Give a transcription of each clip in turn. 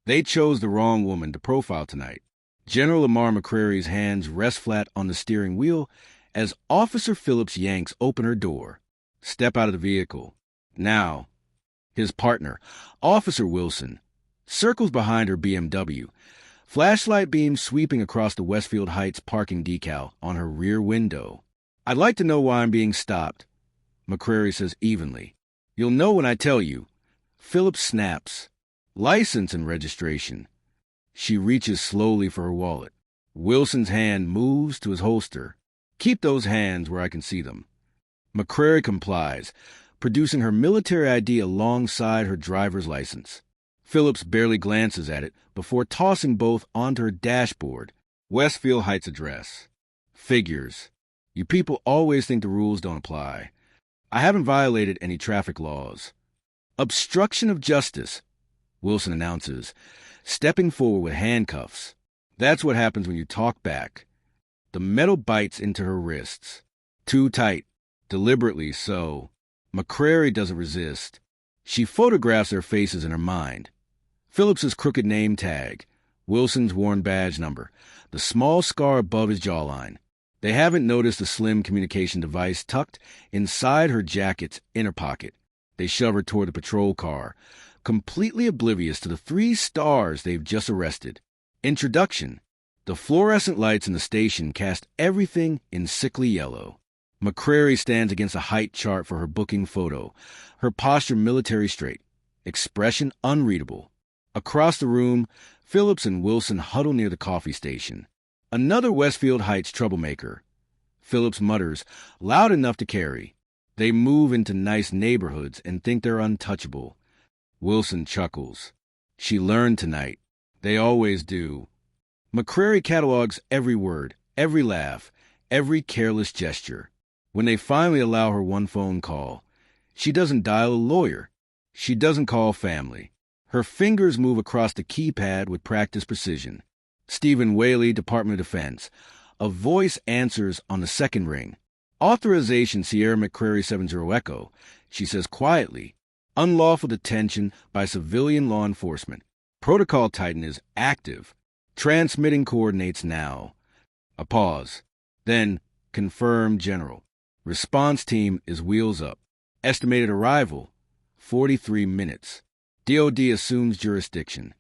They chose the wrong woman to profile tonight. General Amara McCrary's hands rest flat on the steering wheel as Officer Phillips yanks open her door. Step out of the vehicle. Now. His partner, Officer Wilson, circles behind her BMW, flashlight beams sweeping across the Westfield Heights parking decal on her rear window. "I'd like to know why I'm being stopped," McCrary says evenly. "You'll know when I tell you." Phillips snaps. "License and registration." She reaches slowly for her wallet. Wilson's hand moves to his holster. "Keep those hands where I can see them." McCrary complies, producing her military ID alongside her driver's license. Phillips barely glances at it before tossing both onto her dashboard. Westfield Heights address. Figures. You people always think the rules don't apply. I haven't violated any traffic laws. "Obstruction of justice," Wilson announces, stepping forward with handcuffs. That's what happens when you talk back. The metal bites into her wrists. Too tight. Deliberately so. McCrary doesn't resist. She photographs their faces in her mind. Phillips's crooked name tag, Wilson's worn badge number, the small scar above his jawline. They haven't noticed the slim communication device tucked inside her jacket's inner pocket. They shove her toward the patrol car, completely oblivious to the 3 stars they've just arrested. Introduction. The fluorescent lights in the station cast everything in sickly yellow. McCrary stands against a height chart for her booking photo, her posture military straight, expression unreadable. Across the room, Phillips and Wilson huddle near the coffee station. "Another Westfield Heights troublemaker," Phillips mutters, loud enough to carry. They move into nice neighborhoods and think they're untouchable. Wilson chuckles. She learned tonight. They always do. McCrary catalogs every word, every laugh, every careless gesture. When they finally allow her one phone call, she doesn't dial a lawyer. She doesn't call family. Her fingers move across the keypad with practiced precision. Stephen Whaley, Department of Defense. A voice answers on the second ring. "Authorization Sierra McCrary 70 Echo," she says quietly. "Unlawful detention by civilian law enforcement. Protocol Titan is active. Transmitting coordinates now." A pause. Then, "Confirmed, General. Response team is wheels up. Estimated arrival, 43 minutes. DOD assumes jurisdiction."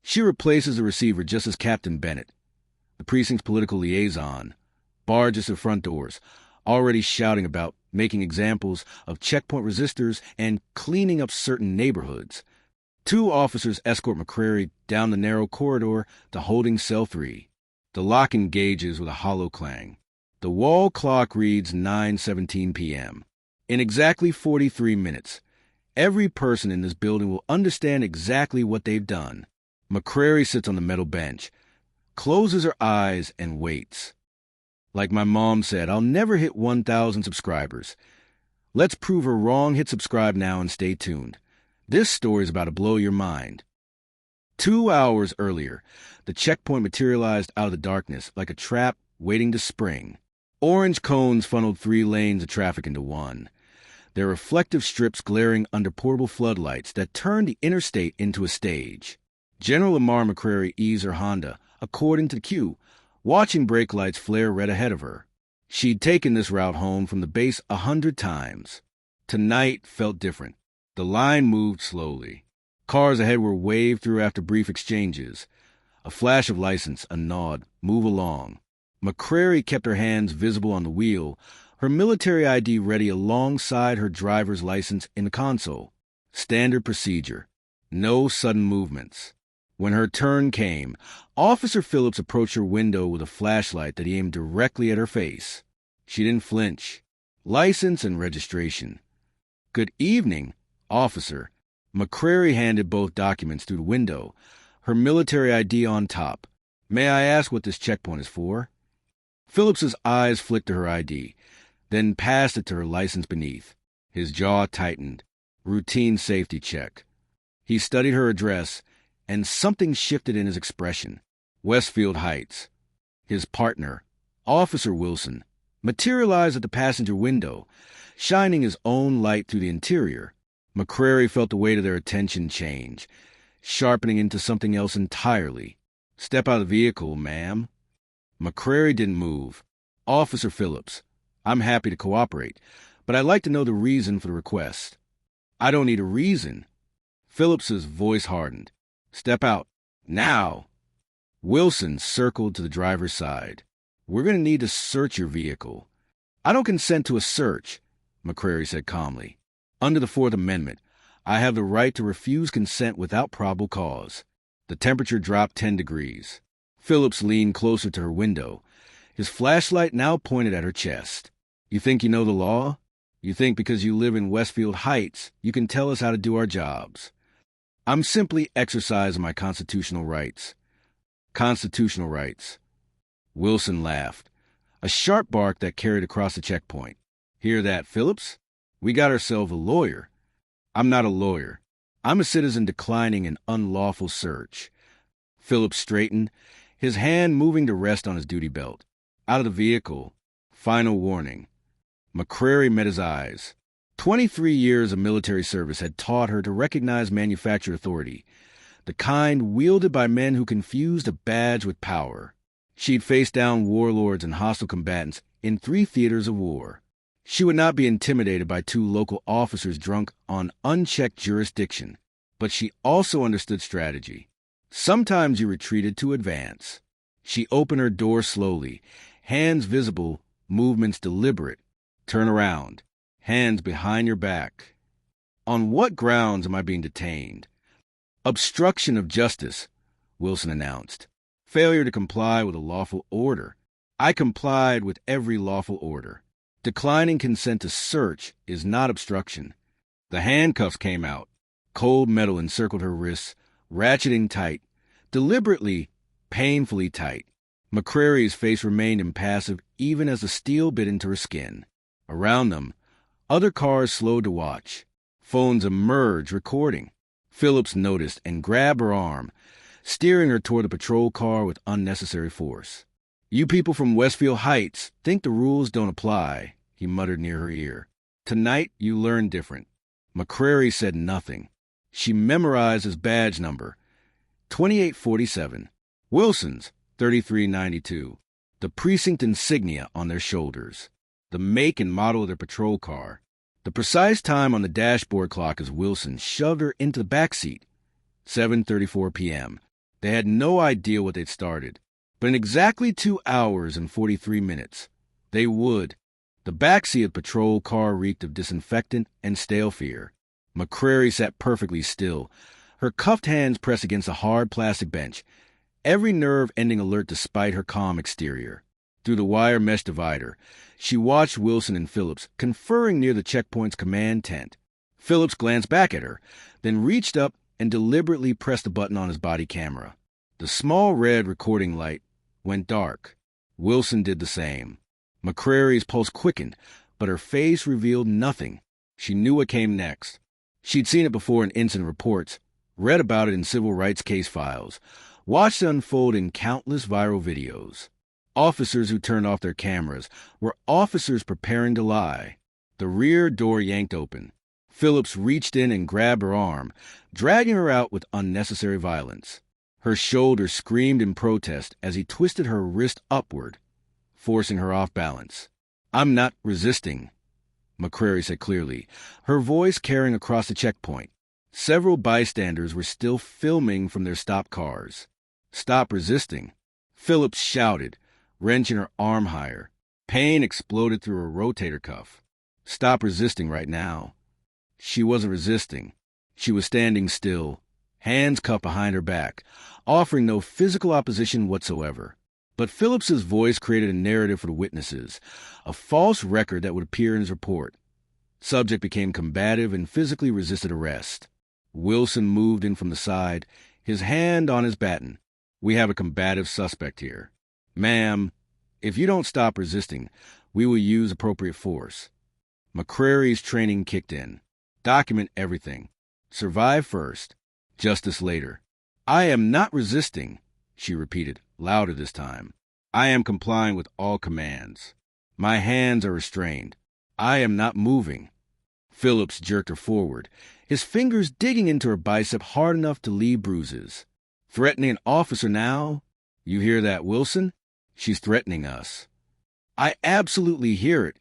She replaces the receiver just as Captain Bennett, the precinct's political liaison, barges to front doors, already shouting about making examples of checkpoint resistors and cleaning up certain neighborhoods. 2 officers escort McCrary down the narrow corridor to holding cell 3. The lock engages with a hollow clang. The wall clock reads 9:17 p.m. In exactly 43 minutes, every person in this building will understand exactly what they've done. McCrary sits on the metal bench, closes her eyes, and waits. Like my mom said, I'll never hit 1,000 subscribers. Let's prove her wrong. Hit subscribe now and stay tuned. This story is about to blow your mind. 2 hours earlier, the checkpoint materialized out of the darkness like a trap waiting to spring. Orange cones funneled 3 lanes of traffic into one, their reflective strips glaring under portable floodlights that turned the interstate into a stage. General Amara McCrary eased her Honda, according to the cue, watching brake lights flare red ahead of her. She'd taken this route home from the base 100 times. Tonight felt different. The line moved slowly. Cars ahead were waved through after brief exchanges. A flash of license, a nod, "Move along." McCrary kept her hands visible on the wheel, her military ID ready alongside her driver's license in the console. Standard procedure. No sudden movements. When her turn came, Officer Phillips approached her window with a flashlight that he aimed directly at her face. She didn't flinch. License and registration. "Good evening, officer." McCrary handed both documents through the window, her military ID on top. "May I ask what this checkpoint is for?" Phillips's eyes flicked to her ID, then passed it to her license beneath. His jaw tightened. Routine safety check. He studied her address, and something shifted in his expression. Westfield Heights. His partner, Officer Wilson, materialized at the passenger window, shining his own light through the interior. McCrary felt the weight of their attention change. sharpening into something else entirely. "Step out of the vehicle, ma'am." McCrary didn't move. "Officer Phillips, I'm happy to cooperate, but I'd like to know the reason for the request." "I don't need a reason." Phillips's voice hardened. "Step out. Now." Wilson circled to the driver's side. "We're going to need to search your vehicle." "I don't consent to a search," McCrary said calmly. "Under the Fourth Amendment, I have the right to refuse consent without probable cause." The temperature dropped 10 degrees. Phillips leaned closer to her window, his flashlight now pointed at her chest. "You think you know the law? You think because you live in Westfield Heights, you can tell us how to do our jobs?" "I'm simply exercising my constitutional rights." "Constitutional rights." Wilson laughed, a sharp bark that carried across the checkpoint. "Hear that, Phillips? We got ourselves a lawyer." "I'm not a lawyer. I'm a citizen declining an unlawful search." Phillips straightened, his hand moving to rest on his duty belt. "Out of the vehicle. Final warning." McCrary met his eyes. 23 years of military service had taught her to recognize manufactured authority, the kind wielded by men who confused a badge with power. She'd faced down warlords and hostile combatants in 3 theaters of war. She would not be intimidated by 2 local officers drunk on unchecked jurisdiction, but she also understood strategy. Sometimes you retreated to advance. She opened her door slowly, hands visible, movements deliberate. "Turn around. Hands behind your back." "On what grounds am I being detained?" "Obstruction of justice," Wilson announced. "Failure to comply with a lawful order." "I complied with every lawful order." "Declining consent to search is not obstruction." The handcuffs came out. Cold metal encircled her wrists, ratcheting tight, deliberately, painfully tight. McCrary's face remained impassive even as the steel bit into her skin. Around them, other cars slowed to watch. Phones emerged, recording. Phillips noticed and grabbed her arm, steering her toward the patrol car with unnecessary force. "You people from Westfield Heights think the rules don't apply," he muttered near her ear. "Tonight you learn different." McCrary said nothing. She memorized his badge number, 2847. Wilson's, 3392. The precinct insignia on their shoulders. The make and model of their patrol car. The precise time on the dashboard clock as Wilson shoved her into the back seat. 7:34 p.m. They had no idea what they'd started, but in exactly 2 hours and 43 minutes, they would. The backseat of the patrol car reeked of disinfectant and stale fear. McCrary sat perfectly still, her cuffed hands pressed against a hard plastic bench, every nerve ending alert despite her calm exterior. Through the wire mesh divider, she watched Wilson and Phillips conferring near the checkpoint's command tent. Phillips glanced back at her, then reached up and deliberately pressed a button on his body camera. The small red recording light went dark. Wilson did the same. McCrary's pulse quickened, but her face revealed nothing. She knew what came next. She'd seen it before in incident reports, read about it in civil rights case files, watched it unfold in countless viral videos. Officers who turned off their cameras were officers preparing to lie. The rear door yanked open. Phillips reached in and grabbed her arm, dragging her out with unnecessary violence. Her shoulder screamed in protest as he twisted her wrist upward, forcing her off balance. "I'm not resisting," McCrary said clearly, her voice carrying across the checkpoint. Several bystanders were still filming from their stopped cars. "Stop resisting," Phillips shouted, wrenching her arm higher. Pain exploded through her rotator cuff. "Stop resisting right now." She wasn't resisting. She was standing still, hands cupped behind her back, offering no physical opposition whatsoever. But Phillips's voice created a narrative for the witnesses, a false record that would appear in his report. Subject became combative and physically resisted arrest. Wilson moved in from the side, his hand on his baton. "We have a combative suspect here. Ma'am, if you don't stop resisting, we will use appropriate force." McCrary's training kicked in. Document everything. Survive first. Justice later. "I am not resisting," she repeated, louder this time. "I am complying with all commands. My hands are restrained. I am not moving." Phillips jerked her forward, his fingers digging into her bicep hard enough to leave bruises. "Threatening an officer now? You hear that, Wilson? She's threatening us." "I absolutely hear it,"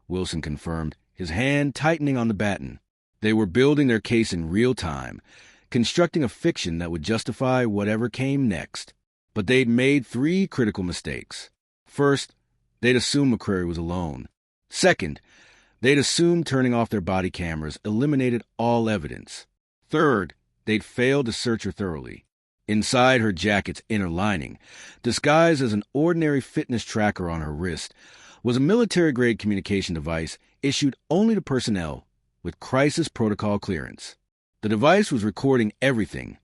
Wilson confirmed, his hand tightening on the baton. They were building their case in real time, constructing a fiction that would justify whatever came next. But they'd made 3 critical mistakes. First, they'd assumed McCrary was alone. Second, they'd assumed turning off their body cameras eliminated all evidence. Third, they'd failed to search her thoroughly. Inside her jacket's inner lining, disguised as an ordinary fitness tracker on her wrist, was a military-grade communication device issued only to personnel with crisis protocol clearance. The device was recording everything: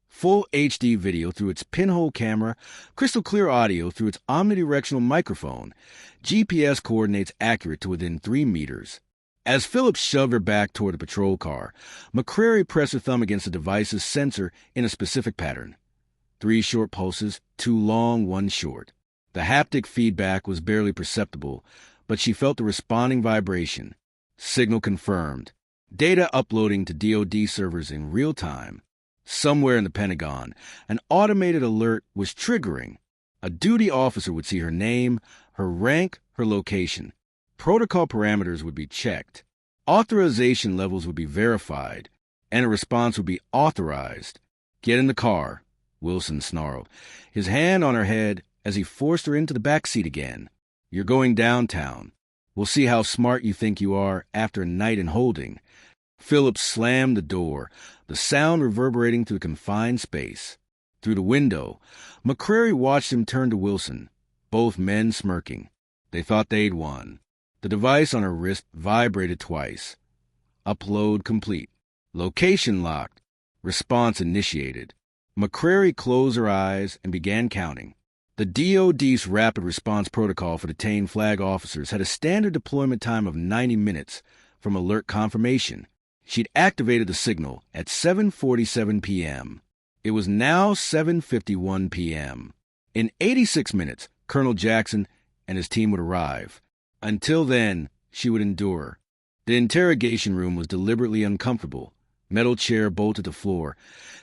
full HD video through its pinhole camera, crystal clear audio through its omnidirectional microphone, GPS coordinates accurate to within 3 meters. As Phillips shoved her back toward the patrol car, McCrary pressed her thumb against the device's sensor in a specific pattern. 3 short pulses, 2 long, 1 short. The haptic feedback was barely perceptible, but she felt the responding vibration. Signal confirmed. Data uploading to DoD servers in real time. Somewhere in the Pentagon, an automated alert was triggering. A duty officer would see her name, her rank, her location. Protocol parameters would be checked. Authorization levels would be verified, and a response would be authorized. "Get in the car," Wilson snarled, his hand on her head as he forced her into the back seat again. "You're going downtown. We'll see how smart you think you are after a night in holding." Phillips slammed the door, the sound reverberating through the confined space. Through the window, McCrary watched him turn to Wilson, both men smirking. They thought they'd won. The device on her wrist vibrated twice. Upload complete. Location locked. Response initiated. McCrary closed her eyes and began counting. The DoD's rapid response protocol for detained flag officers had a standard deployment time of 90 minutes from alert confirmation. She'd activated the signal at 7:47 p.m. It was now 7:51 p.m. In 86 minutes, Colonel Jackson and his team would arrive. Until then, she would endure. The interrogation room was deliberately uncomfortable. Metal chair bolted to floor,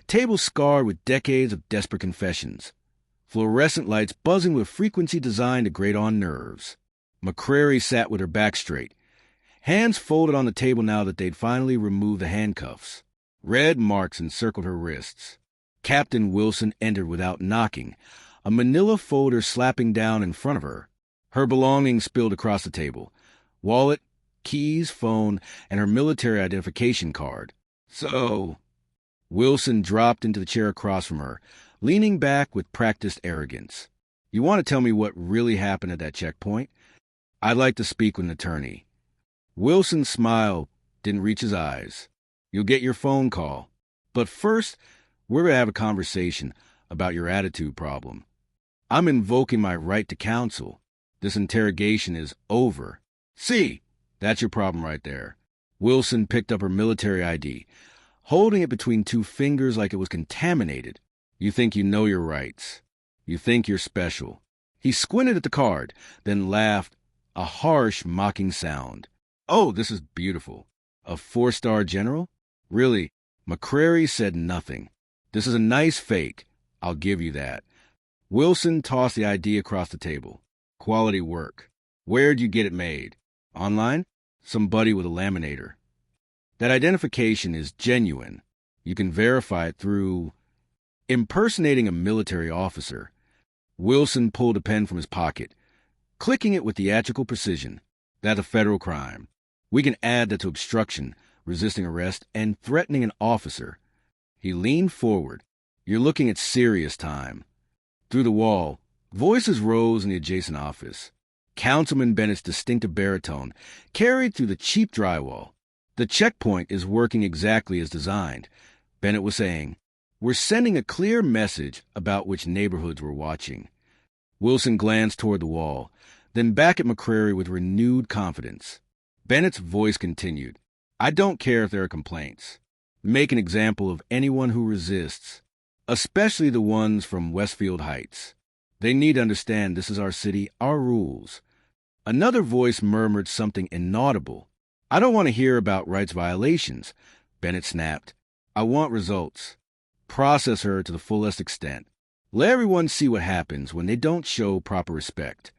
table scarred with decades of desperate confessions. Fluorescent lights buzzing with frequency designed to grate on nerves. McCrary sat with her back straight, hands folded on the table now that they'd finally removed the handcuffs. Red marks encircled her wrists. Captain Wilson entered without knocking, a manila folder slapping down in front of her. Her belongings spilled across the table: wallet, keys, phone, and her military identification card. "So," Wilson dropped into the chair across from her, leaning back with practiced arrogance, "you want to tell me what really happened at that checkpoint? I'd like to speak with an attorney." Wilson's smile didn't reach his eyes. "You'll get your phone call. But first, we're going to have a conversation about your attitude problem. I'm invoking my right to counsel. This interrogation is over." "See, that's your problem right there." Wilson picked up her military ID, holding it between 2 fingers like it was contaminated. "You think you know your rights. You think you're special." He squinted at the card, then laughed, a harsh, mocking sound. "Oh, this is beautiful. A 4-star general? Really?" McCrary said nothing. "This is a nice fake. I'll give you that." Wilson tossed the ID across the table. "Quality work. Where'd you get it made? Online? Somebody with a laminator. That identification is genuine. You can verify it through impersonating a military officer." Wilson pulled a pen from his pocket, clicking it with theatrical precision. "That's a federal crime. We can add that to obstruction, resisting arrest, and threatening an officer." He leaned forward. "You're looking at serious time." Through the wall, voices rose in the adjacent office. Councilman Bennett's distinctive baritone carried through the cheap drywall. "The checkpoint is working exactly as designed," Bennett was saying. "We're sending a clear message about which neighborhoods we're watching." Wilson glanced toward the wall, then back at McCrary with renewed confidence. Bennett's voice continued. "I don't care if there are complaints. Make an example of anyone who resists, especially the ones from Westfield Heights. They need to understand this is our city, our rules." Another voice murmured something inaudible. "I don't want to hear about rights violations," Bennett snapped. I want results. Process her to the fullest extent. Let everyone see what happens when they don't show proper respect.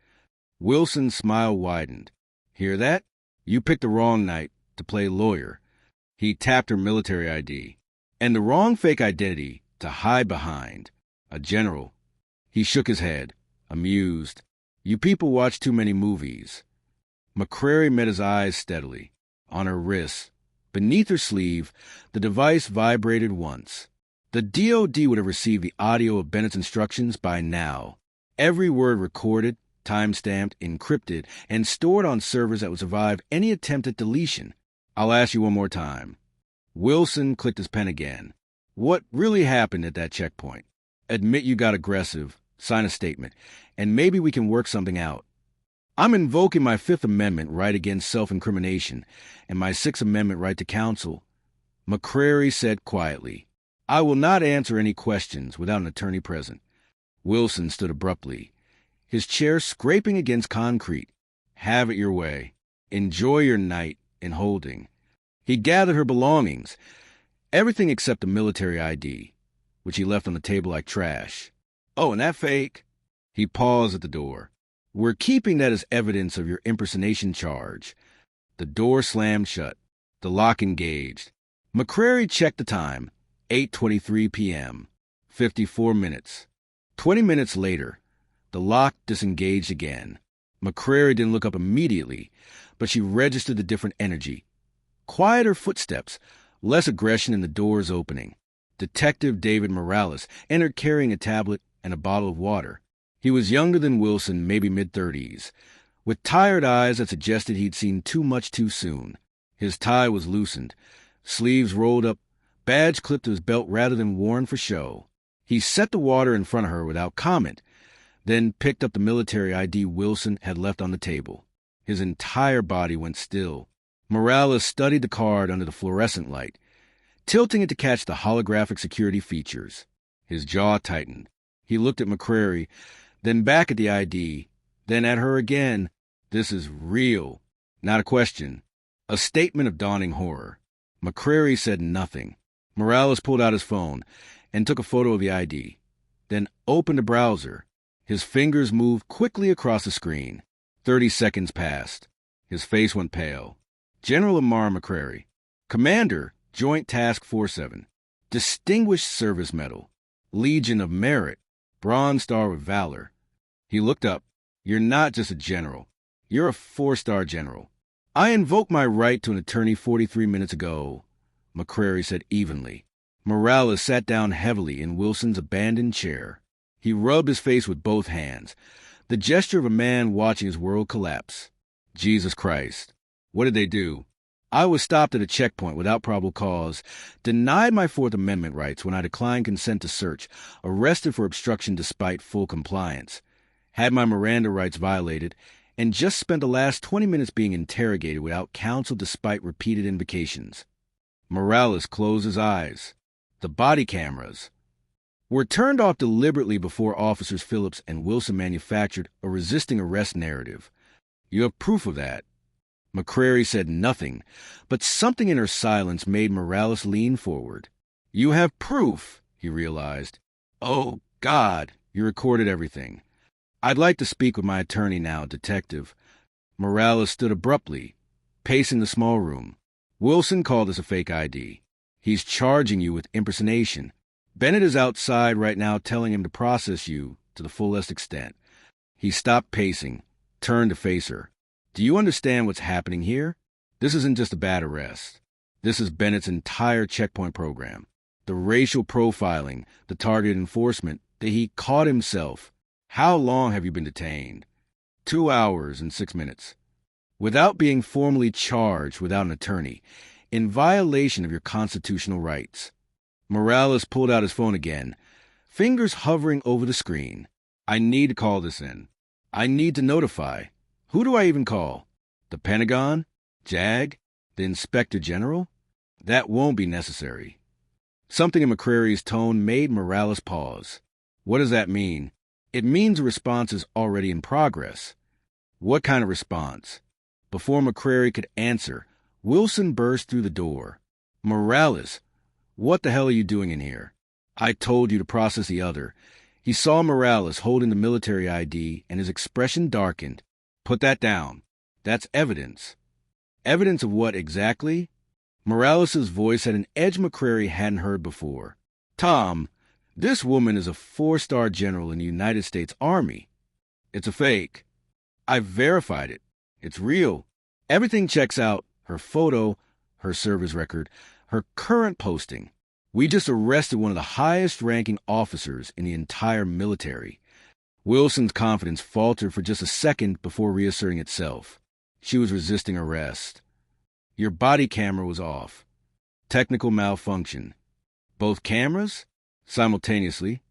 Wilson's smile widened. Hear that? You picked the wrong night to play lawyer. He tapped her military ID. And the wrong fake identity to hide behind. A general. He shook his head, amused. You people watch too many movies. McCrary met his eyes steadily. On her wrist, beneath her sleeve, the device vibrated once. The DOD would have received the audio of Bennett's instructions by now. Every word recorded, time-stamped, encrypted, and stored on servers that would survive any attempt at deletion. I'll ask you one more time. Wilson clicked his pen again. What really happened at that checkpoint? Admit you got aggressive, sign a statement, and maybe we can work something out. I'm invoking my Fifth Amendment right against self-incrimination and my Sixth Amendment right to counsel. McCrary said quietly, I will not answer any questions without an attorney present. Wilson stood abruptly, his chair scraping against concrete. Have it your way. Enjoy your night in holding. He gathered her belongings, everything except the military ID, which he left on the table like trash. Oh, and that fake? He paused at the door. We're keeping that as evidence of your impersonation charge. The door slammed shut. The lock engaged. McCrary checked the time. 8:23 p.m. 54 minutes. 20 minutes later, the lock disengaged again. McCrary didn't look up immediately, but she registered the different energy. Quieter footsteps, less aggression in the door's opening. Detective David Morales entered carrying a tablet and a bottle of water. He was younger than Wilson, maybe mid-30s, with tired eyes that suggested he'd seen too much too soon. His tie was loosened, sleeves rolled up, badge clipped to his belt rather than worn for show. He set the water in front of her without comment, then picked up the military ID Wilson had left on the table. His entire body went still. Morales studied the card under the fluorescent light, tilting it to catch the holographic security features. His jaw tightened. He looked at McCrary, then back at the ID, then at her again. This is real, not a question. A statement of dawning horror. McCrary said nothing. Morales pulled out his phone and took a photo of the ID, then opened a browser. His fingers moved quickly across the screen. 30 seconds passed. His face went pale. General Amara McCrary, Commander, Joint Task Force 7, Distinguished Service Medal, Legion of Merit, Bronze Star with Valor. He looked up. You're not just a general. You're a 4-star general. I invoked my right to an attorney 43 minutes ago, McCrary said evenly. Morales sat down heavily in Wilson's abandoned chair. He rubbed his face with both hands, the gesture of a man watching his world collapse. Jesus Christ. What did they do? I was stopped at a checkpoint without probable cause, denied my Fourth Amendment rights when I declined consent to search, arrested for obstruction despite full compliance, had my Miranda rights violated, and just spent the last 20 minutes being interrogated without counsel despite repeated invocations. Morales closed his eyes. The body cameras were turned off deliberately before Officers Phillips and Wilson manufactured a resisting arrest narrative. You have proof of that. McCrary said nothing, but something in her silence made Morales lean forward. You have proof, he realized. Oh, God, you recorded everything. I'd like to speak with my attorney now, Detective. Morales stood abruptly, pacing the small room. Wilson called this a fake ID. He's charging you with impersonation. Bennett is outside right now telling him to process you to the fullest extent. He stopped pacing, turned to face her. Do you understand what's happening here? This isn't just a bad arrest. This is Bennett's entire checkpoint program. The racial profiling, the targeted enforcement, that he caught himself. How long have you been detained? 2 hours and 6 minutes. Without being formally charged without an attorney, in violation of your constitutional rights. Morales pulled out his phone again, fingers hovering over the screen. I need to call this in. I need to notify. Who do I even call? The Pentagon? JAG? The Inspector General? That won't be necessary. Something in McCrary's tone made Morales pause. What does that mean? It means a response is already in progress. What kind of response? Before McCrary could answer, Wilson burst through the door. Morales, what the hell are you doing in here? I told you to process the other. He saw Morales holding the military ID, and his expression darkened. Put that down. That's evidence. Evidence of what exactly? Morales' voice had an edge McCrary hadn't heard before. Tom, this woman is a 4-star general in the United States Army. It's a fake. I've verified it. It's real. Everything checks out. Her photo, her service record, her current posting. We just arrested one of the highest-ranking officers in the entire military. Wilson's confidence faltered for just a second before reasserting itself. She was resisting arrest. Your body camera was off. Technical malfunction. Both cameras? Simultaneously.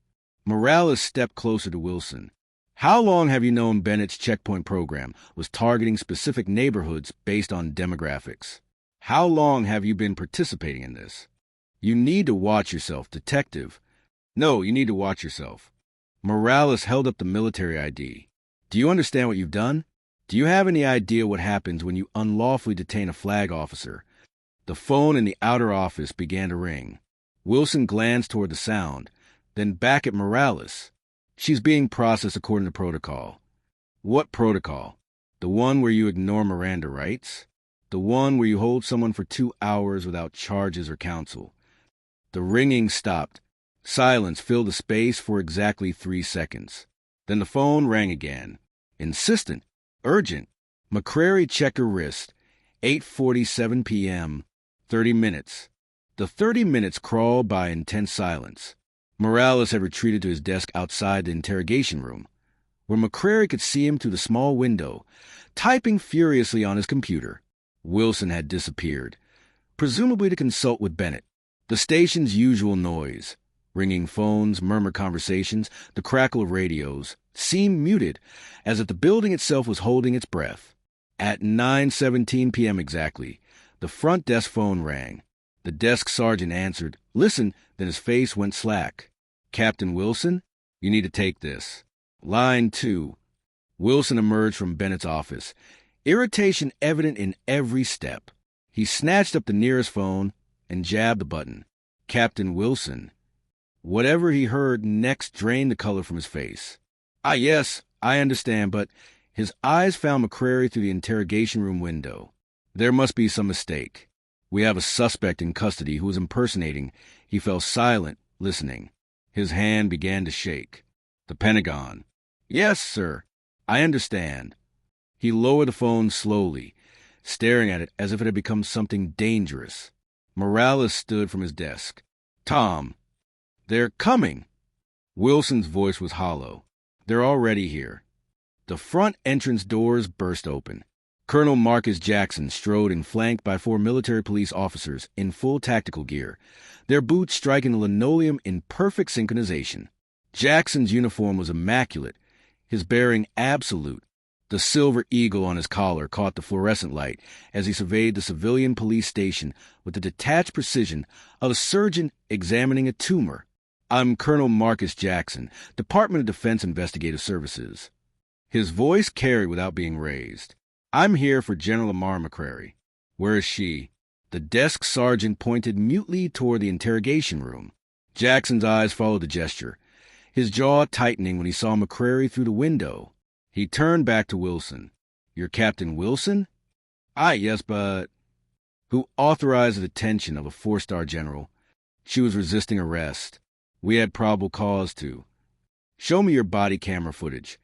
Morales stepped closer to Wilson. How long have you known Bennett's checkpoint program was targeting specific neighborhoods based on demographics? How long have you been participating in this? You need to watch yourself, detective. No, you need to watch yourself. Morales held up the military ID. Do you understand what you've done? Do you have any idea what happens when you unlawfully detain a flag officer? The phone in the outer office began to ring. Wilson glanced toward the sound, then back at Morales. She's being processed according to protocol. What protocol? The one where you ignore Miranda rights? The one where you hold someone for 2 hours without charges or counsel? The ringing stopped. Silence filled the space for exactly 3 seconds. Then the phone rang again. Insistent. Urgent. McCrary checked her wrist. 8:47 p.m. 30 minutes. The 30 minutes crawled by in tense silence. Morales had retreated to his desk outside the interrogation room, where McCrary could see him through the small window, typing furiously on his computer. Wilson had disappeared, presumably to consult with Bennett. The station's usual noise, ringing phones, murmured conversations, the crackle of radios, seemed muted, as if the building itself was holding its breath. At 9:17 p.m. exactly, the front desk phone rang. The desk sergeant answered. Listen, then his face went slack. Captain Wilson, you need to take this. Line 2. Wilson emerged from Bennett's office, irritation evident in every step. He snatched up the nearest phone and jabbed the button. Captain Wilson. Whatever he heard next drained the color from his face. Yes, I understand, but his eyes found McCrary through the interrogation room window. There must be some mistake. We have a suspect in custody who is impersonating. He fell silent, listening. His hand began to shake. The Pentagon. Yes, sir. I understand. He lowered the phone slowly, staring at it as if it had become something dangerous. Morales stood from his desk. Tom, they're coming. Wilson's voice was hollow. They're already here. The front entrance doors burst open. Colonel Marcus Jackson strode in, flanked by 4 military police officers in full tactical gear, their boots striking the linoleum in perfect synchronization. Jackson's uniform was immaculate, his bearing absolute. The silver eagle on his collar caught the fluorescent light as he surveyed the civilian police station with the detached precision of a surgeon examining a tumor. I'm Colonel Marcus Jackson, Department of Defense Investigative Services. His voice carried without being raised. I'm here for General Amara McCrary. Where is she? The desk sergeant pointed mutely toward the interrogation room. Jackson's eyes followed the gesture, his jaw tightening when he saw McCrary through the window. He turned back to Wilson. You're Captain Wilson? Yes, but... Who authorized the detention of a 4-star general? She was resisting arrest. We had probable cause to. Show me your body camera footage.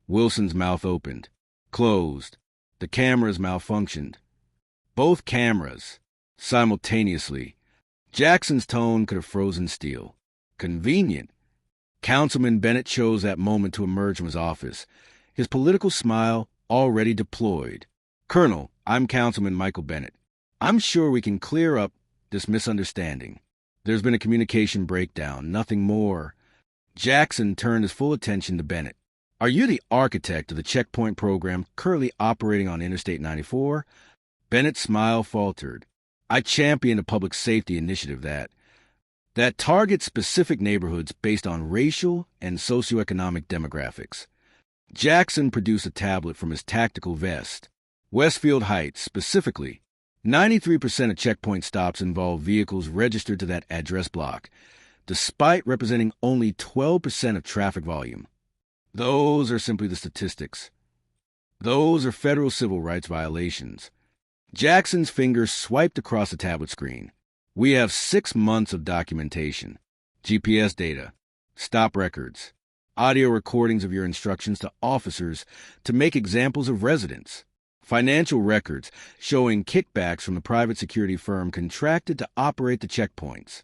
Wilson's mouth opened. Closed. The cameras malfunctioned. Both cameras. Simultaneously. Jackson's tone could have frozen steel. Convenient. Councilman Bennett chose that moment to emerge from his office, his political smile already deployed. Colonel, I'm Councilman Michael Bennett. I'm sure we can clear up this misunderstanding. There's been a communication breakdown, nothing more. Jackson turned his full attention to Bennett. Are you the architect of the checkpoint program currently operating on Interstate 94? Bennett's smile faltered. I champion a public safety initiative that targets specific neighborhoods based on racial and socioeconomic demographics. Jackson produced a tablet from his tactical vest. Westfield Heights, specifically. 93% of checkpoint stops involve vehicles registered to that address block, despite representing only 12% of traffic volume. Those are simply the statistics. Those are federal civil rights violations. Jackson's finger swiped across the tablet screen. We have 6 months of documentation. GPS data, stop records, audio recordings of your instructions to officers to make examples of residents, financial records showing kickbacks from the private security firm contracted to operate the checkpoints.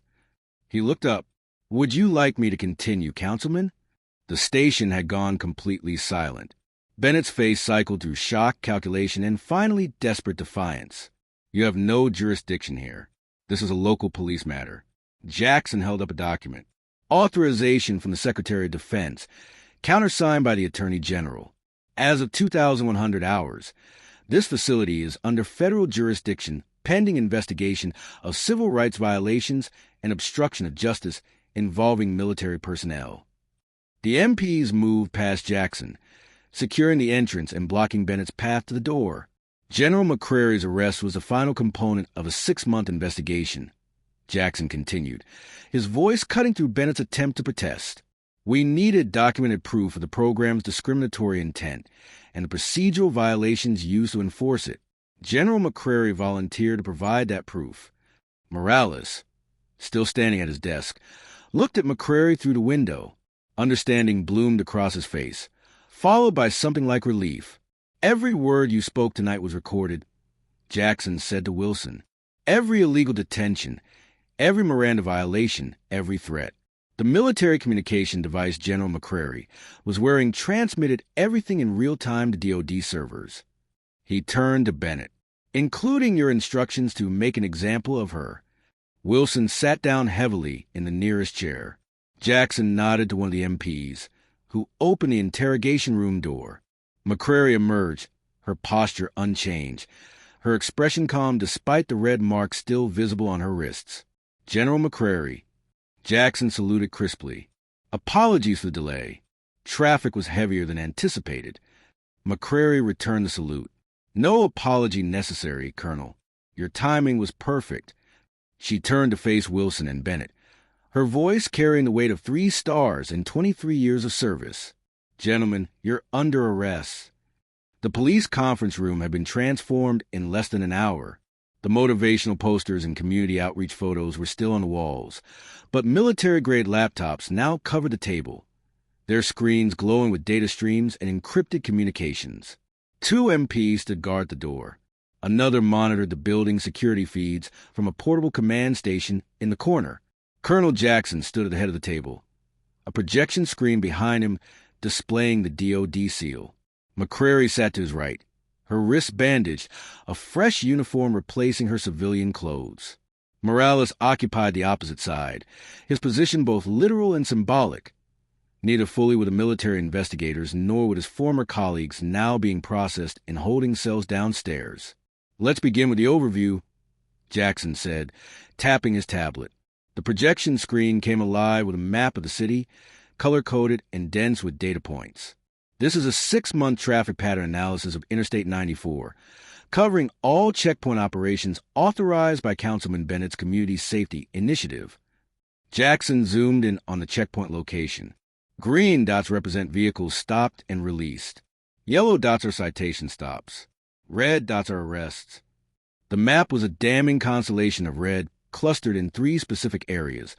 He looked up. Would you like me to continue, Councilman? The station had gone completely silent. Bennett's face cycled through shock, calculation, and finally desperate defiance. You have no jurisdiction here. This is a local police matter. Jackson held up a document. Authorization from the Secretary of Defense, countersigned by the Attorney General. As of 2,100 hours, this facility is under federal jurisdiction pending investigation of civil rights violations and obstruction of justice involving military personnel. The MPs moved past Jackson, securing the entrance and blocking Bennett's path to the door. General McCrary's arrest was the final component of a 6-month investigation. Jackson continued, his voice cutting through Bennett's attempt to protest. We needed documented proof of the program's discriminatory intent and the procedural violations used to enforce it. General McCrary volunteered to provide that proof. Morales, still standing at his desk, looked at McCrary through the window. Understanding bloomed across his face, followed by something like relief. Every word you spoke tonight was recorded, Jackson said to Wilson. Every illegal detention, every Miranda violation, every threat. The military communication device General McCrary was wearing transmitted everything in real time to DoD servers. He turned to Bennett, including your instructions to make an example of her. Wilson sat down heavily in the nearest chair. Jackson nodded to one of the MPs, who opened the interrogation room door. McCrary emerged, her posture unchanged, her expression calm despite the red marks still visible on her wrists. General McCrary. Jackson saluted crisply. Apologies for the delay. Traffic was heavier than anticipated. McCrary returned the salute. No apology necessary, Colonel. Your timing was perfect. She turned to face Wilson and Bennett, her voice carrying the weight of 3 stars and 23 years of service. Gentlemen, you're under arrest. The police conference room had been transformed in less than an hour. The motivational posters and community outreach photos were still on the walls, but military-grade laptops now covered the table, their screens glowing with data streams and encrypted communications. 2 MPs stood guard at the door. Another monitored the building's security feeds from a portable command station in the corner. Colonel Jackson stood at the head of the table, a projection screen behind him displaying the DoD seal. McCrary sat to his right, her wrists bandaged, a fresh uniform replacing her civilian clothes. Morales occupied the opposite side, his position both literal and symbolic, neither fully with the military investigators nor with his former colleagues now being processed in holding cells downstairs. Let's begin with the overview, Jackson said, tapping his tablet. The projection screen came alive with a map of the city, color-coded and dense with data points. This is a 6-month traffic pattern analysis of Interstate 94, covering all checkpoint operations authorized by Councilman Bennett's Community Safety Initiative. Jackson zoomed in on the checkpoint location. Green dots represent vehicles stopped and released. Yellow dots are citation stops. Red dots are arrests. The map was a damning constellation of red, clustered in 3 specific areas,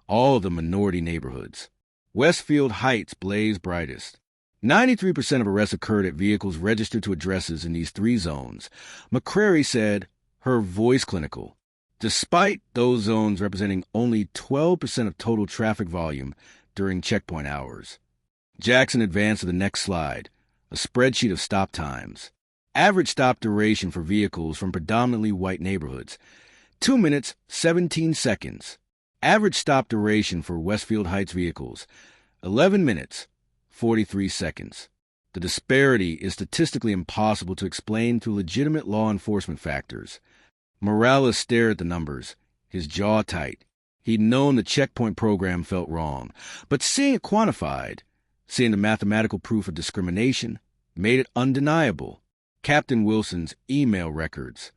all of them minority neighborhoods. Westfield Heights blazed brightest. 93% of arrests occurred at vehicles registered to addresses in these 3 zones. McCrary said, her voice clinical, despite those zones representing only 12% of total traffic volume during checkpoint hours. Jackson advanced to the next slide, a spreadsheet of stop times. Average stop duration for vehicles from predominantly white neighborhoods, 2 minutes, 17 seconds. Average stop duration for Westfield Heights vehicles, 11 minutes, 43 seconds. The disparity is statistically impossible to explain through legitimate law enforcement factors. Morales stared at the numbers, his jaw tight. He'd known the checkpoint program felt wrong, but seeing it quantified, seeing the mathematical proof of discrimination, made it undeniable. Captain Wilson's email records.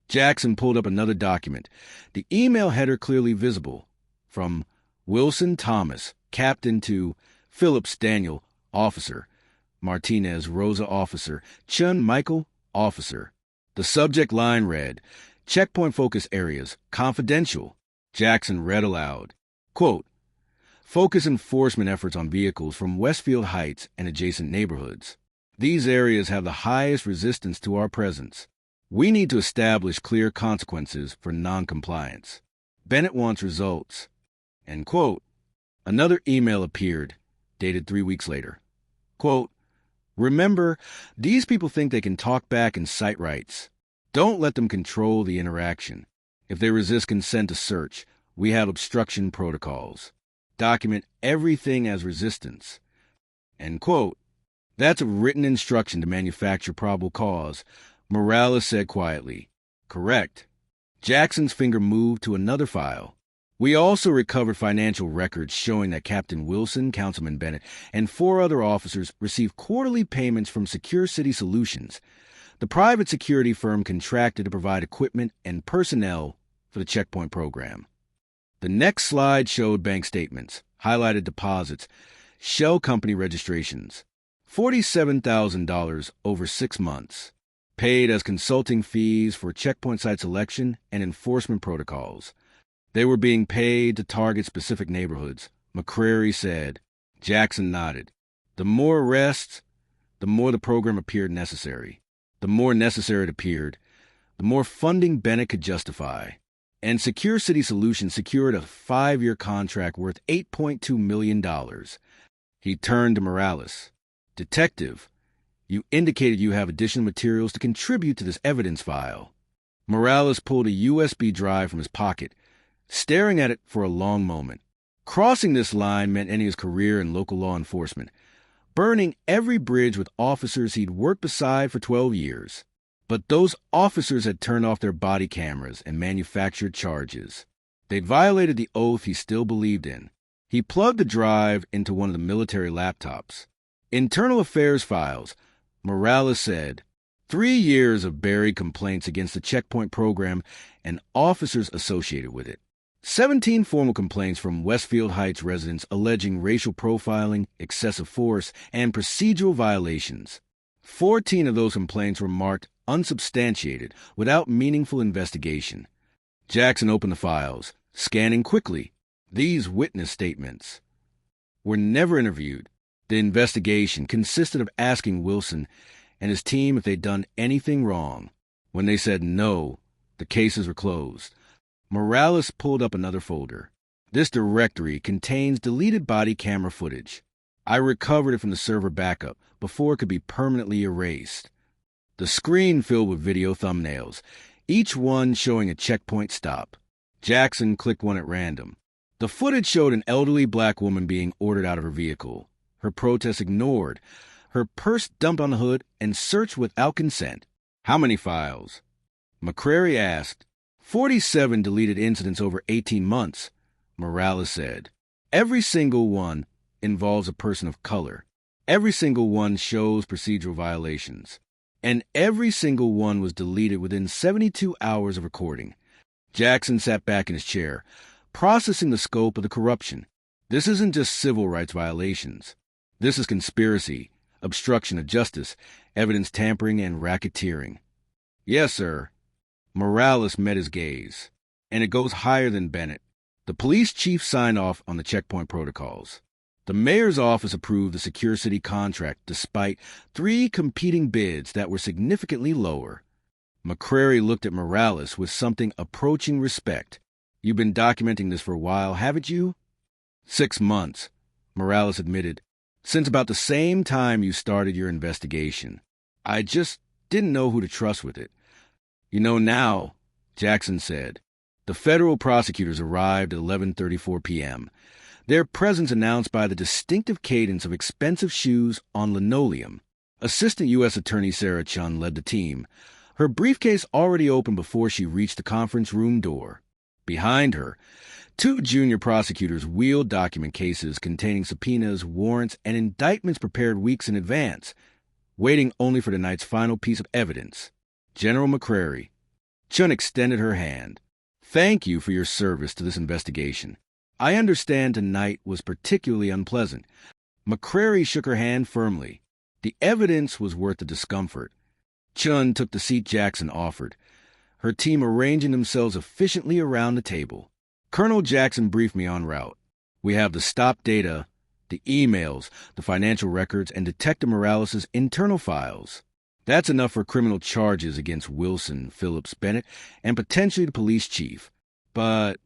Jackson pulled up another document, the email header clearly visible, from Wilson Thomas, Captain, to Phillips Daniel, Officer, Martinez Rosa, Officer, Chun Michael, Officer. The subject line read, Checkpoint Focus Areas, Confidential. Jackson read aloud, quote, Focus enforcement efforts on vehicles from Westfield Heights and adjacent neighborhoods. These areas have the highest resistance to our presence. We need to establish clear consequences for noncompliance. Bennett wants results. End quote. Another email appeared, dated 3 weeks later. Quote, Remember, these people think they can talk back and cite rights. Don't let them control the interaction. If they resist consent to search, we have obstruction protocols. Document everything as resistance. End quote. That's a written instruction to manufacture probable cause, Morales said quietly. Correct. Jackson's finger moved to another file. We also recovered financial records showing that Captain Wilson, Councilman Bennett, and 4 other officers received quarterly payments from Secure City Solutions, the private security firm contracted to provide equipment and personnel for the checkpoint program. The next slide showed bank statements, highlighted deposits, shell company registrations, $47,000 over 6 months, paid as consulting fees for checkpoint site selection and enforcement protocols. They were being paid to target specific neighborhoods, McCrary said. Jackson nodded. The more arrests, the more the program appeared necessary. The more necessary it appeared, the more funding Bennett could justify. And Secure City Solutions secured a 5-year contract worth $8.2 million. He turned to Morales. Detective, you indicated you have additional materials to contribute to this evidence file. Morales pulled a USB drive from his pocket, staring at it for a long moment. Crossing this line meant ending his career in local law enforcement, burning every bridge with officers he'd worked beside for 12 years. But those officers had turned off their body cameras and manufactured charges. They'd violated the oath he still believed in. He plugged the drive into one of the military laptops. Internal Affairs files, Morales said, 3 years of buried complaints against the checkpoint program and officers associated with it. 17 formal complaints from Westfield Heights residents alleging racial profiling, excessive force, and procedural violations. 14 of those complaints were marked unsubstantiated, without meaningful investigation. Jackson opened the files, scanning quickly. These witness statements were never interviewed. The investigation consisted of asking Wilson and his team if they'd done anything wrong. When they said no, the cases were closed. Morales pulled up another folder. This directory contains deleted body camera footage. I recovered it from the server backup before it could be permanently erased. The screen filled with video thumbnails, each one showing a checkpoint stop. Jackson clicked one at random. The footage showed an elderly black woman being ordered out of her vehicle, her protest ignored, her purse dumped on the hood, and searched without consent. How many files? McCrary asked. 47 deleted incidents over 18 months, Morales said. Every single one involves a person of color. Every single one shows procedural violations. And every single one was deleted within 72 hours of recording. Jackson sat back in his chair, processing the scope of the corruption. This isn't just civil rights violations. This is conspiracy, obstruction of justice, evidence tampering, and racketeering. Yes, sir. Morales met his gaze. And it goes higher than Bennett. The police chief signed off on the checkpoint protocols. The mayor's office approved the Secure City contract despite 3 competing bids that were significantly lower. McCrary looked at Morales with something approaching respect. You've been documenting this for a while, haven't you? 6 months, Morales admitted. Since about the same time you started your investigation. I just didn't know who to trust with it. You know now, Jackson said. The federal prosecutors arrived at 11:34 p.m., their presence announced by the distinctive cadence of expensive shoes on linoleum. Assistant U.S. Attorney Sarah Chun led the team, her briefcase already open before she reached the conference room door. Behind her, 2 junior prosecutors wheeled document cases containing subpoenas, warrants, and indictments prepared weeks in advance, waiting only for the night's final piece of evidence. General McCrary, Chun extended her hand. Thank you for your service to this investigation. I understand tonight was particularly unpleasant. McCrary shook her hand firmly. The evidence was worth the discomfort. Chun took the seat Jackson offered, her team arranging themselves efficiently around the table. Colonel Jackson briefed me en route. We have the stop data, the emails, the financial records, and Detective Morales' internal files. That's enough for criminal charges against Wilson, Phillips, Bennett, and potentially the police chief. But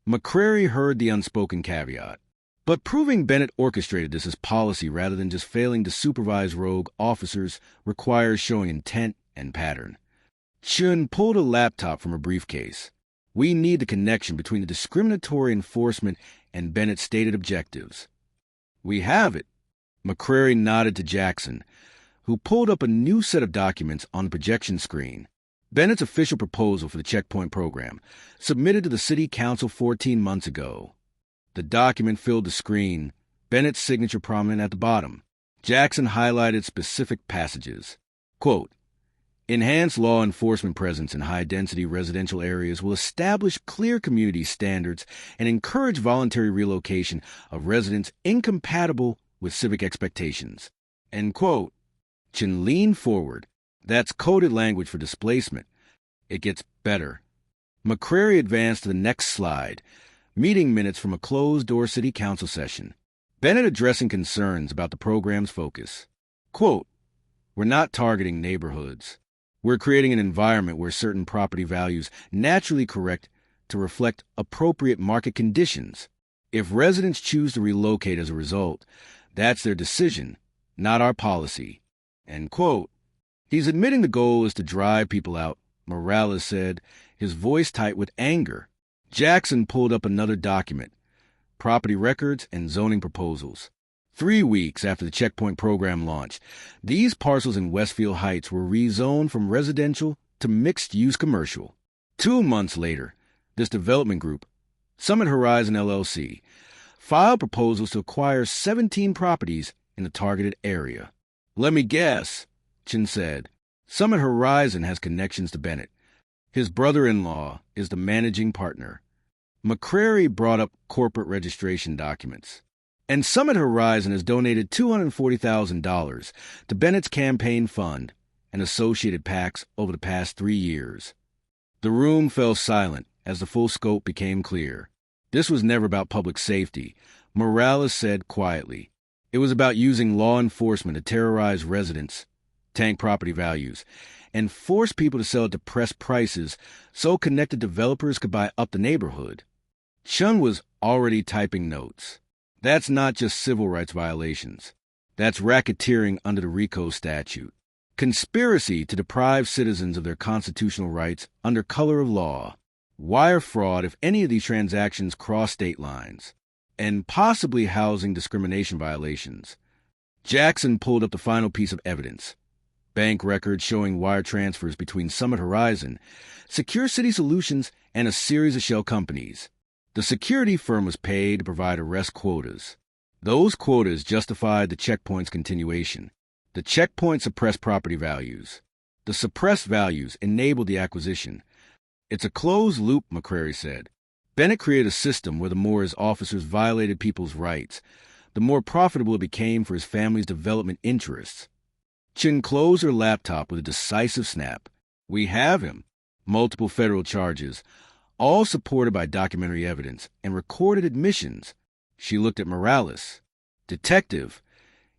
McCrary heard the unspoken caveat. But proving Bennett orchestrated this as policy rather than just failing to supervise rogue officers requires showing intent and pattern. Chun pulled a laptop from her briefcase. We need the connection between the discriminatory enforcement and Bennett's stated objectives. We have it. McCrary nodded to Jackson, who pulled up a new set of documents on the projection screen. Bennett's official proposal for the checkpoint program, submitted to the City Council 14 months ago. The document filled the screen, Bennett's signature prominent at the bottom. Jackson highlighted specific passages. Quote, enhanced law enforcement presence in high-density residential areas will establish clear community standards and encourage voluntary relocation of residents incompatible with civic expectations. End quote. Chin leaned forward. That's coded language for displacement. It gets better. McCrary advanced to the next slide, meeting minutes from a closed-door city council session. Bennett addressing concerns about the program's focus. Quote, we're not targeting neighborhoods. We're creating an environment where certain property values naturally correct to reflect appropriate market conditions. If residents choose to relocate as a result, that's their decision, not our policy. End quote. He's admitting the goal is to drive people out, Morales said, his voice tight with anger. Jackson pulled up another document, property records and zoning proposals. 3 weeks after the checkpoint program launched, these parcels in Westfield Heights were rezoned from residential to mixed-use commercial. 2 months later, this development group, Summit Horizon LLC, filed proposals to acquire 17 properties in the targeted area. Let me guess, Chin said. Summit Horizon has connections to Bennett. His brother-in-law is the managing partner. McCrary brought up corporate registration documents. And Summit Horizon has donated $240,000 to Bennett's campaign fund and associated PACs over the past 3 years. The room fell silent as the full scope became clear. This was never about public safety, Morales said quietly. It was about using law enforcement to terrorize residents, tank property values, and force people to sell at depressed prices so connected developers could buy up the neighborhood. Chun was already typing notes. That's not just civil rights violations. That's racketeering under the RICO statute. Conspiracy to deprive citizens of their constitutional rights under color of law. Wire fraud if any of these transactions cross state lines. And possibly housing discrimination violations. Jackson pulled up the final piece of evidence. Bank records showing wire transfers between Summit Horizon, Secure City Solutions, and a series of shell companies. The security firm was paid to provide arrest quotas. Those quotas justified the checkpoint's continuation. The checkpoint suppressed property values. The suppressed values enabled the acquisition. It's a closed loop, McCrary said. Bennett created a system where the more his officers violated people's rights, the more profitable it became for his family's development interests. Chin closed her laptop with a decisive snap. We have him. Multiple federal charges, all supported by documentary evidence and recorded admissions. She looked at Morales. Detective,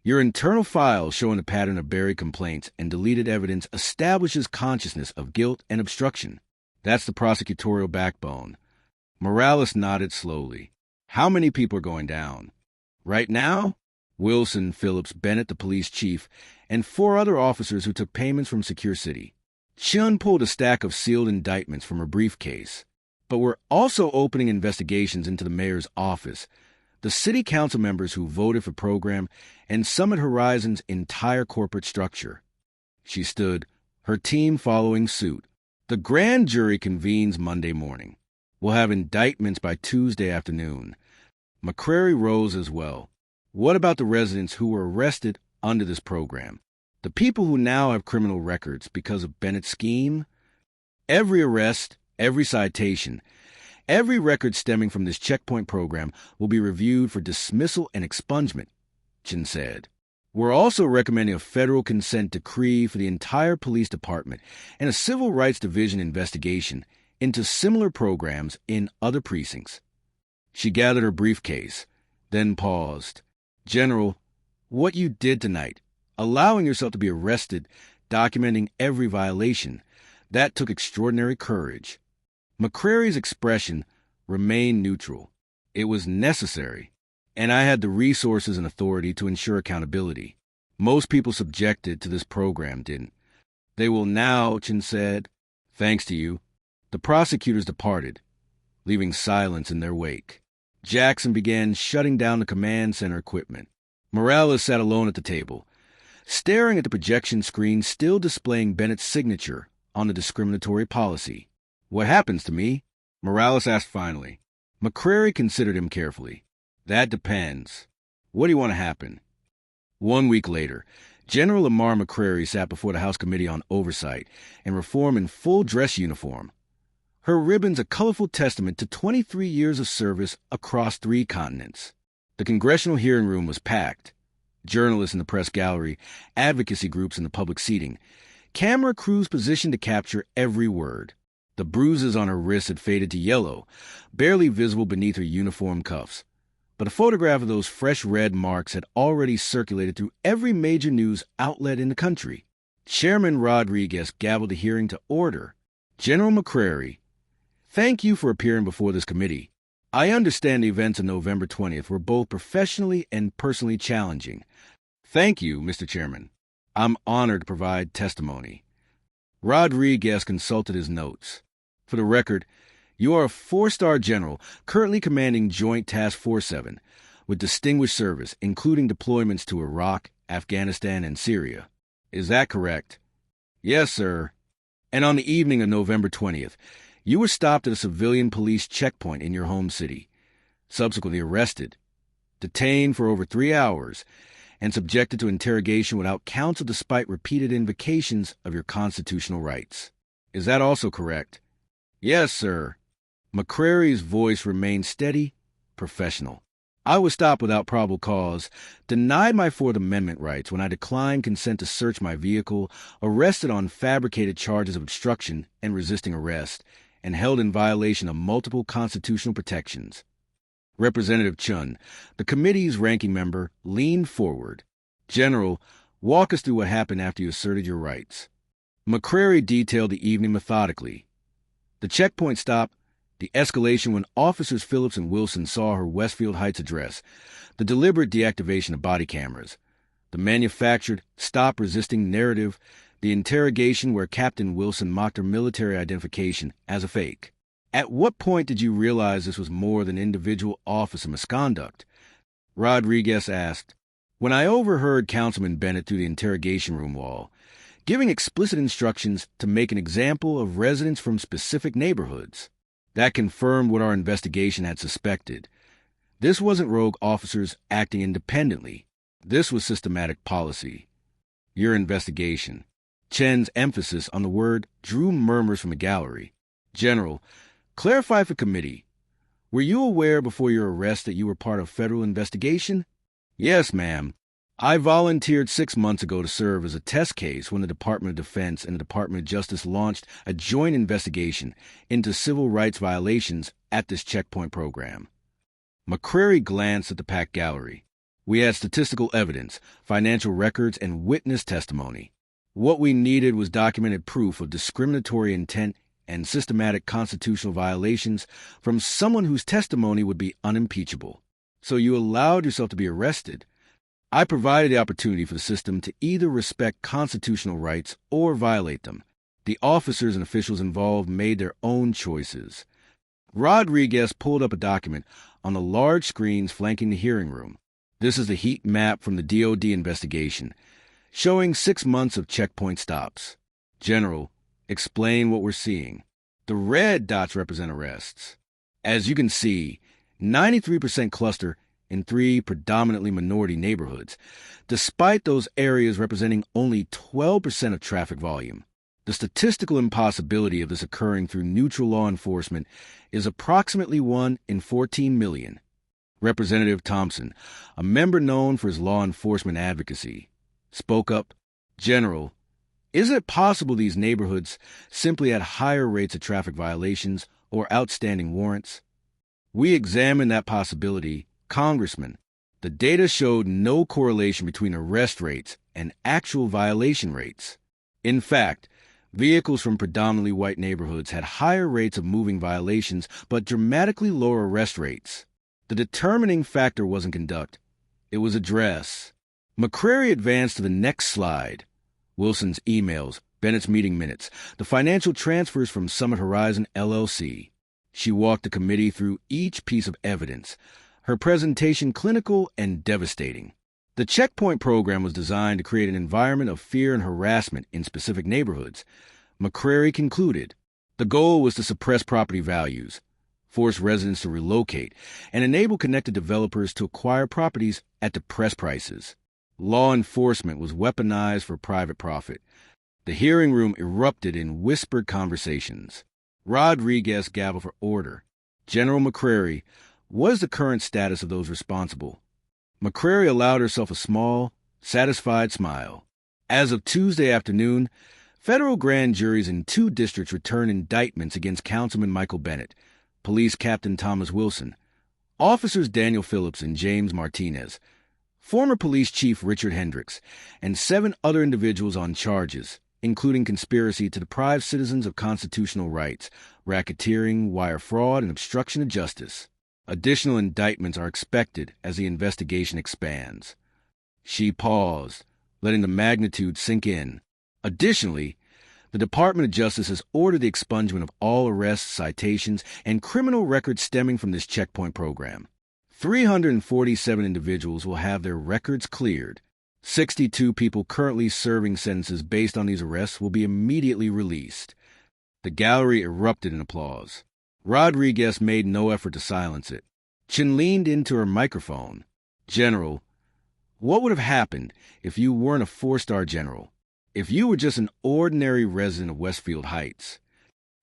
your internal files showing a pattern of buried complaints and deleted evidence establishes consciousness of guilt and obstruction. That's the prosecutorial backbone. Morales nodded slowly. How many people are going down? Right now? Wilson, Phillips, Bennett, the police chief, and 4 other officers who took payments from Secure City. Chun pulled a stack of sealed indictments from her briefcase. But we're also opening investigations into the mayor's office, the city council members who voted for program, and Summit Horizon's entire corporate structure. She stood, her team following suit. The grand jury convenes Monday morning. We'll have indictments by Tuesday afternoon. McCrary rose as well. What about the residents who were arrested under this program? The people who now have criminal records because of Bennett's scheme? Every arrest, every citation, every record stemming from this checkpoint program will be reviewed for dismissal and expungement, Chen said. We're also recommending a federal consent decree for the entire police department and a civil rights division investigation into similar programs in other precincts. She gathered her briefcase, then paused. General, what you did tonight, allowing yourself to be arrested, documenting every violation, that took extraordinary courage. McCrary's expression remained neutral. It was necessary, and I had the resources and authority to ensure accountability. Most people subjected to this program didn't. They will now, Chen said. Thanks to you. The prosecutors departed, leaving silence in their wake. Jackson began shutting down the command center equipment. Morales sat alone at the table, staring at the projection screen still displaying Bennett's signature on the discriminatory policy. What happens to me? Morales asked finally. McCrary considered him carefully. That depends. What do you want to happen? 1 week later, General Amara McCrary sat before the House Committee on Oversight and Reform in full dress uniform. Her ribbons a colorful testament to 23 years of service across 3 continents. The congressional hearing room was packed. Journalists in the press gallery, advocacy groups in the public seating, camera crews positioned to capture every word. The bruises on her wrists had faded to yellow, barely visible beneath her uniform cuffs. But a photograph of those fresh red marks had already circulated through every major news outlet in the country. Chairman Rodriguez gavelled the hearing to order. General McCrary, thank you for appearing before this committee. I understand the events of November 20th were both professionally and personally challenging. Thank you, Mr. Chairman. I'm honored to provide testimony. Rodriguez consulted his notes. For the record, you are a 4-star general currently commanding Joint Task Force 7 with distinguished service, including deployments to Iraq, Afghanistan, and Syria. Is that correct? Yes, sir. And on the evening of November 20th, you were stopped at a civilian police checkpoint in your home city, subsequently arrested, detained for over 3 hours, and subjected to interrogation without counsel despite repeated invocations of your constitutional rights. Is that also correct? Yes, sir. McCrary's voice remained steady, professional. I was stopped without probable cause, denied my Fourth Amendment rights when I declined consent to search my vehicle, arrested on fabricated charges of obstruction and resisting arrest, and held in violation of multiple constitutional protections. Representative Chun, the committee's ranking member, leaned forward. General, walk us through what happened after you asserted your rights. McCrary detailed the evening methodically. The checkpoint stop, the escalation when Officers Phillips and Wilson saw her Westfield Heights address, the deliberate deactivation of body cameras, the manufactured stop-resisting narrative, the interrogation where Captain Wilson mocked her military identification as a fake. At what point did you realize this was more than individual officer misconduct? Rodriguez asked. When I overheard Councilman Bennett through the interrogation room wall, giving explicit instructions to make an example of residents from specific neighborhoods. That confirmed what our investigation had suspected. This wasn't rogue officers acting independently. This was systematic policy. Your investigation. Chen's emphasis on the word drew murmurs from the gallery. General, clarify for committee. Were you aware before your arrest that you were part of federal investigation? Yes, ma'am. I volunteered 6 months ago to serve as a test case when the Department of Defense and the Department of Justice launched a joint investigation into civil rights violations at this checkpoint program. McCrary glanced at the packed gallery. We had statistical evidence, financial records, and witness testimony. What we needed was documented proof of discriminatory intent and systematic constitutional violations from someone whose testimony would be unimpeachable. So you allowed yourself to be arrested. I provided the opportunity for the system to either respect constitutional rights or violate them. The officers and officials involved made their own choices. Rodriguez pulled up a document on the large screens flanking the hearing room. This is the heat map from the DOD investigation, showing 6 months of checkpoint stops. General, explain what we're seeing. The red dots represent arrests. As you can see, 93% cluster in 3 predominantly minority neighborhoods, despite those areas representing only 12% of traffic volume. The statistical impossibility of this occurring through neutral law enforcement is approximately 1 in 14 million. Representative Thompson, a member known for his law enforcement advocacy, spoke up, "General, isn't it possible these neighborhoods simply had higher rates of traffic violations or outstanding warrants? We examined that possibility, Congressman. The data showed no correlation between arrest rates and actual violation rates. In fact, vehicles from predominantly white neighborhoods had higher rates of moving violations but dramatically lower arrest rates. The determining factor wasn't conduct. It was address." McCrary advanced to the next slide. Wilson's emails, Bennett's meeting minutes, the financial transfers from Summit Horizon LLC. She walked the committee through each piece of evidence, her presentation clinical and devastating. The checkpoint program was designed to create an environment of fear and harassment in specific neighborhoods. McCrary concluded, the goal was to suppress property values, force residents to relocate, and enable connected developers to acquire properties at depressed prices. Law enforcement was weaponized for private profit. The hearing room erupted in whispered conversations. Rodriguez gabbled for order. "General McCrary, what is the current status of those responsible?" McCrary allowed herself a small, satisfied smile. As of Tuesday afternoon, federal grand juries in 2 districts returned indictments against Councilman Michael Bennett, Police Captain Thomas Wilson, Officers Daniel Phillips and James Martinez, former Police Chief Richard Hendricks, and 7 other individuals on charges, including conspiracy to deprive citizens of constitutional rights, racketeering, wire fraud, and obstruction of justice. Additional indictments are expected as the investigation expands. She paused, letting the magnitude sink in. Additionally, the Department of Justice has ordered the expungement of all arrests, citations, and criminal records stemming from this checkpoint program. 347 individuals will have their records cleared. 62 people currently serving sentences based on these arrests will be immediately released. The gallery erupted in applause. Rodriguez made no effort to silence it. Chin leaned into her microphone. "General, what would have happened if you weren't a 4-star general? If you were just an ordinary resident of Westfield Heights?"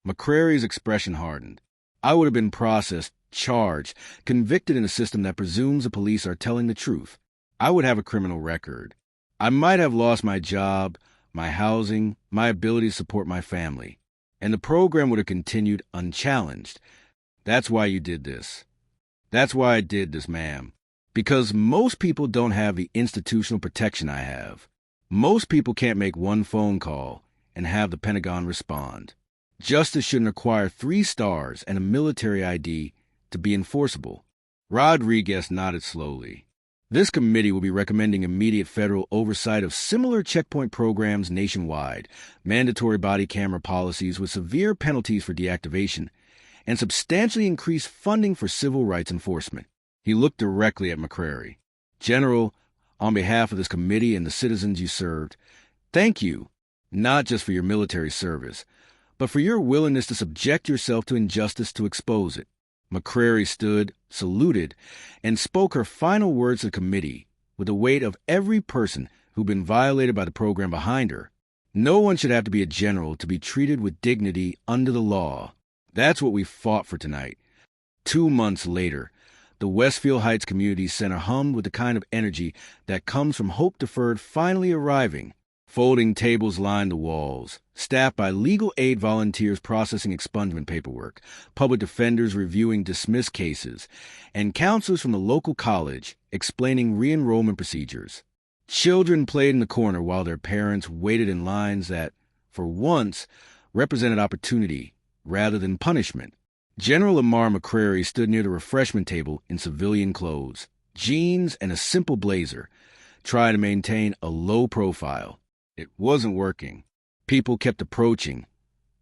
McCrary's expression hardened. "I would have been processed, charged, convicted in a system that presumes the police are telling the truth. I would have a criminal record. I might have lost my job, my housing, my ability to support my family. And the program would have continued unchallenged. That's why you did this. That's why I did this, ma'am. Because most people don't have the institutional protection I have. Most people can't make one phone call and have the Pentagon respond. Justice shouldn't require 3 stars and a military ID to be enforceable." Rodriguez nodded slowly. "This committee will be recommending immediate federal oversight of similar checkpoint programs nationwide, mandatory body camera policies with severe penalties for deactivation, and substantially increased funding for civil rights enforcement." He looked directly at McCrary. "General, on behalf of this committee and the citizens you served, thank you, not just for your military service, but for your willingness to subject yourself to injustice to expose it." McCrary stood, saluted, and spoke her final words to the committee with the weight of every person who'd been violated by the program behind her. No one should have to be a general to be treated with dignity under the law. That's what we fought for tonight. 2 months later, the Westfield Heights Community Center hummed with the kind of energy that comes from hope deferred finally arriving. Folding tables lined the walls, staffed by legal aid volunteers processing expungement paperwork, public defenders reviewing dismissed cases, and counselors from the local college explaining re-enrollment procedures. Children played in the corner while their parents waited in lines that, for once, represented opportunity rather than punishment. General Amara McCrary stood near the refreshment table in civilian clothes, jeans and a simple blazer, trying to maintain a low profile. It wasn't working. People kept approaching,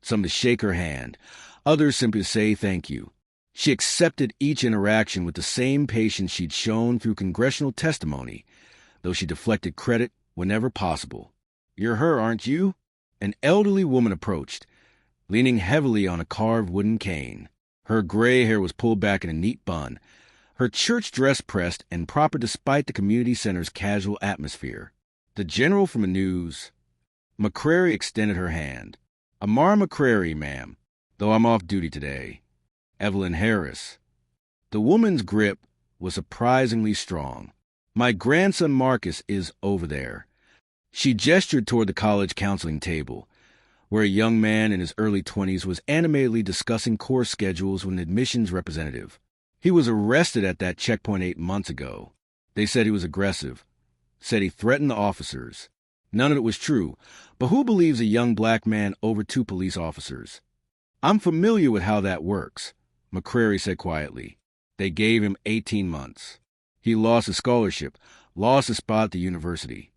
some to shake her hand, others simply to say thank you. She accepted each interaction with the same patience she'd shown through congressional testimony, though she deflected credit whenever possible. "You're her, aren't you?" An elderly woman approached, leaning heavily on a carved wooden cane. Her gray hair was pulled back in a neat bun, her church dress pressed and proper despite the community center's casual atmosphere. "The general from the news." McCrary extended her hand. Amara McCrary, ma'am, though I'm off duty today. Evelyn Harris. The woman's grip was surprisingly strong. My grandson Marcus is over there. She gestured toward the college counseling table, where a young man in his early 20s was animatedly discussing course schedules with an admissions representative. He was arrested at that checkpoint 8 months ago. They said he was aggressive, said he threatened the officers. None of it was true, but who believes a young black man over 2 police officers? I'm familiar with how that works, McCrary said quietly. They gave him 18 months. He lost his scholarship, lost his spot at the university.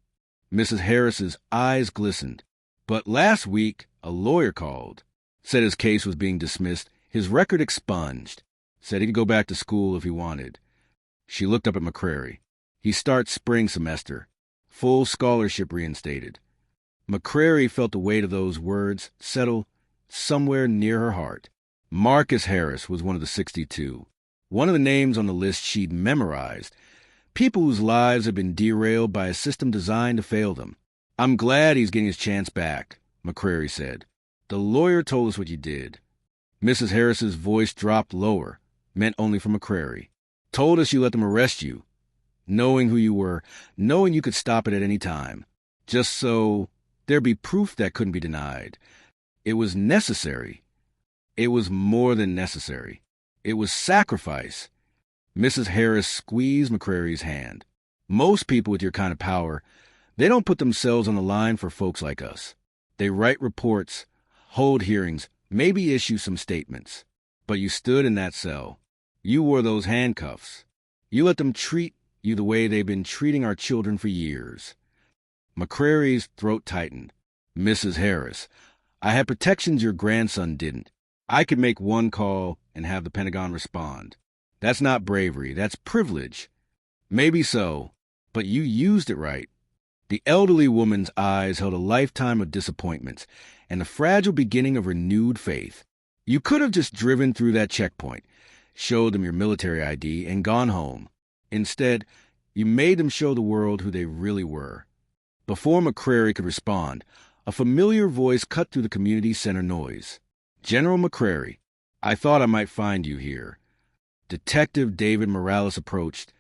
Mrs. Harris's eyes glistened. But last week, a lawyer called, said his case was being dismissed, his record expunged, said he could go back to school if he wanted. She looked up at McCrary. He starts spring semester. Full scholarship reinstated. McCrary felt the weight of those words settle somewhere near her heart. Marcus Harris was one of the 62. One of the names on the list she'd memorized. People whose lives had been derailed by a system designed to fail them. I'm glad he's getting his chance back, McCrary said. The lawyer told us what you did. Mrs. Harris's voice dropped lower, meant only for McCrary. Told us you let them arrest you, knowing who you were, knowing you could stop it at any time, just so there'd be proof that couldn't be denied. It was necessary. It was more than necessary. It was sacrifice. Mrs. Harris squeezed McCrary's hand. Most people with your kind of power, they don't put themselves on the line for folks like us. They write reports, hold hearings, maybe issue some statements. But you stood in that cell. You wore those handcuffs. You let them treat you the way they've been treating our children for years. McCrary's throat tightened. Mrs. Harris, I had protections your grandson didn't. I could make one call and have the Pentagon respond. That's not bravery, that's privilege. Maybe so, but you used it right. The elderly woman's eyes held a lifetime of disappointments and the fragile beginning of renewed faith. You could have just driven through that checkpoint, showed them your military ID, and gone home. Instead, you made them show the world who they really were. Before McCrary could respond, a familiar voice cut through the community center noise. General McCrary, I thought I might find you here. Detective David Morales approached,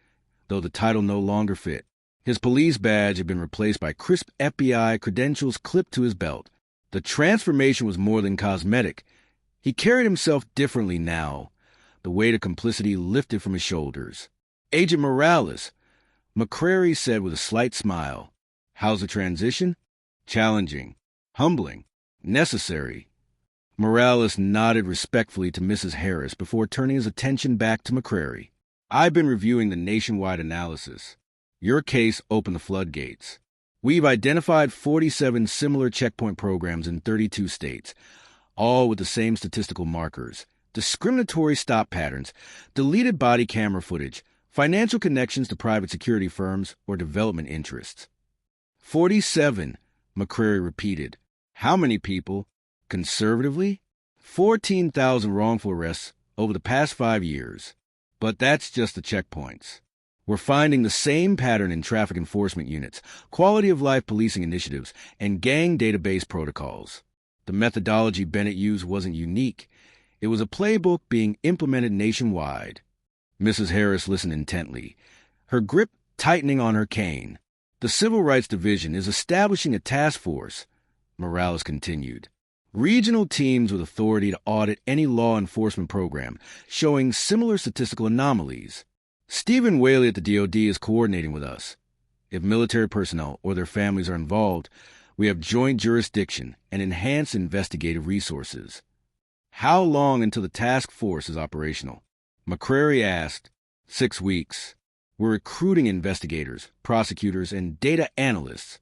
though the title no longer fit. His police badge had been replaced by crisp FBI credentials clipped to his belt. The transformation was more than cosmetic. He carried himself differently now. The weight of complicity lifted from his shoulders. Agent Morales, McCrary said with a slight smile. How's the transition? Challenging, humbling, necessary. Morales nodded respectfully to Mrs. Harris before turning his attention back to McCrary. I've been reviewing the nationwide analysis. Your case opened the floodgates. We've identified 47 similar checkpoint programs in 32 states, all with the same statistical markers: discriminatory stop patterns, deleted body camera footage, financial connections to private security firms or development interests. 47, McCrary repeated. How many people? Conservatively? 14,000 wrongful arrests over the past 5 years. But that's just the checkpoints. We're finding the same pattern in traffic enforcement units, quality of life policing initiatives, and gang database protocols. The methodology Bennett used wasn't unique. It was a playbook being implemented nationwide. Mrs. Harris listened intently, her grip tightening on her cane. The Civil Rights Division is establishing a task force, Morales continued. Regional teams with authority to audit any law enforcement program showing similar statistical anomalies. Stephen Whaley at the DoD is coordinating with us. If military personnel or their families are involved, we have joint jurisdiction and enhanced investigative resources. How long until the task force is operational? McCrary asked. 6 weeks. We're recruiting investigators, prosecutors, and data analysts.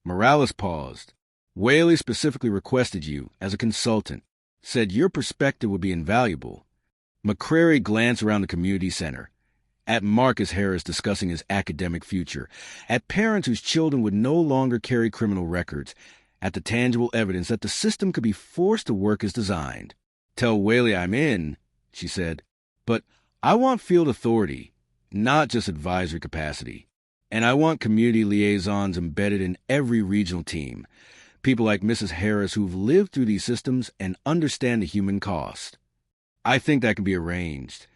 Morales paused. Whaley specifically requested you as a consultant, said your perspective would be invaluable. McCrary glanced around the community center, at Marcus Harris discussing his academic future, at parents whose children would no longer carry criminal records, at the tangible evidence that the system could be forced to work as designed. Tell Whaley I'm in, she said, but I want field authority, not just advisory capacity. And I want community liaisons embedded in every regional team. People like Mrs. Harris who've lived through these systems and understand the human cost. I think that can be arranged.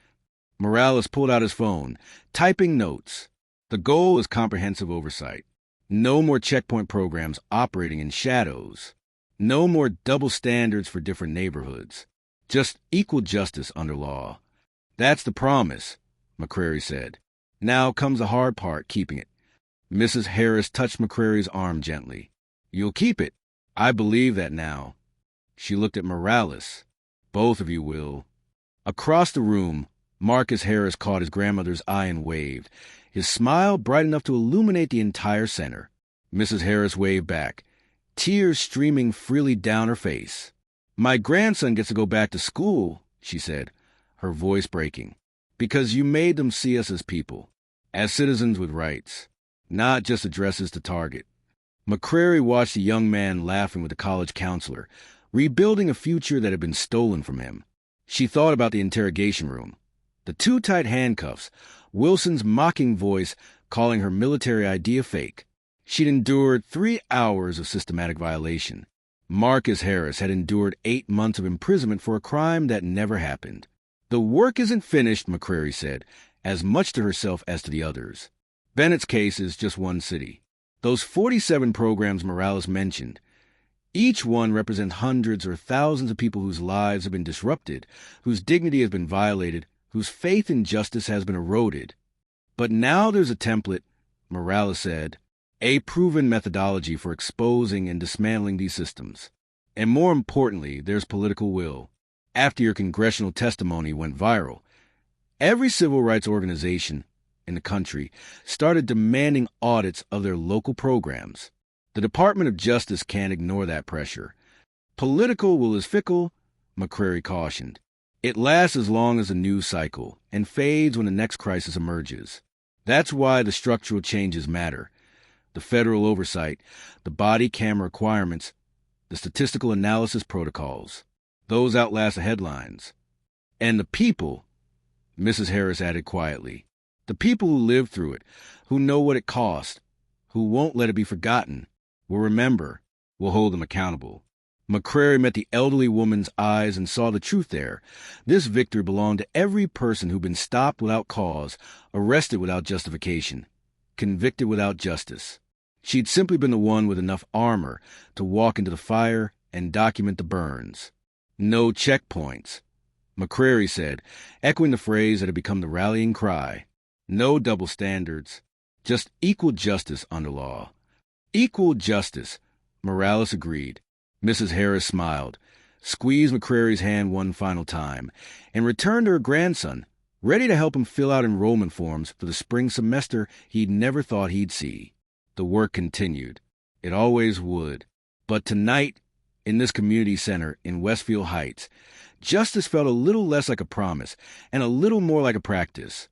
Morales pulled out his phone, typing notes. The goal is comprehensive oversight. No more checkpoint programs operating in shadows. No more double standards for different neighborhoods. Just equal justice under law. That's the promise, McCrary said. Now comes the hard part, keeping it. Mrs. Harris touched McCrary's arm gently. You'll keep it. I believe that now. She looked at Morales. Both of you will. Across the room, Marcus Harris caught his grandmother's eye and waved, his smile bright enough to illuminate the entire center. Mrs. Harris waved back, tears streaming freely down her face. My grandson gets to go back to school, she said, her voice breaking, because you made them see us as people, as citizens with rights, not just addresses to target. McCrary watched the young man laughing with the college counselor, rebuilding a future that had been stolen from him. She thought about the interrogation room. The too tight handcuffs, Wilson's mocking voice calling her military ID a fake. She'd endured 3 hours of systematic violation. Marcus Harris had endured 8 months of imprisonment for a crime that never happened. The work isn't finished, McCrary said, as much to herself as to the others. Bennett's case is just one city. Those 47 programs Morales mentioned, each one represents hundreds or thousands of people whose lives have been disrupted, whose dignity has been violated, whose faith in justice has been eroded. But now there's a template, Morales said, a proven methodology for exposing and dismantling these systems. And more importantly, there's political will. After your congressional testimony went viral, every civil rights organization in the country started demanding audits of their local programs. The Department of Justice can't ignore that pressure. Political will is fickle, McCrary cautioned. It lasts as long as the news cycle and fades when the next crisis emerges. That's why the structural changes matter. The federal oversight, the body camera requirements, the statistical analysis protocols. Those outlast the headlines. And the people, Mrs. Harris added quietly, the people who lived through it, who know what it cost, who won't let it be forgotten, will remember, will hold them accountable. McCrary met the elderly woman's eyes and saw the truth there. This victory belonged to every person who'd been stopped without cause, arrested without justification, convicted without justice. She'd simply been the one with enough armor to walk into the fire and document the burns. No checkpoints, McCrary said, echoing the phrase that had become the rallying cry. No double standards, just equal justice under law. Equal justice, Morales agreed. Mrs. Harris smiled, squeezed McCrary's hand one final time, and returned to her grandson, ready to help him fill out enrollment forms for the spring semester he'd never thought he'd see. The work continued. It always would. But tonight, in this community center in Westfield Heights, justice felt a little less like a promise and a little more like a practice.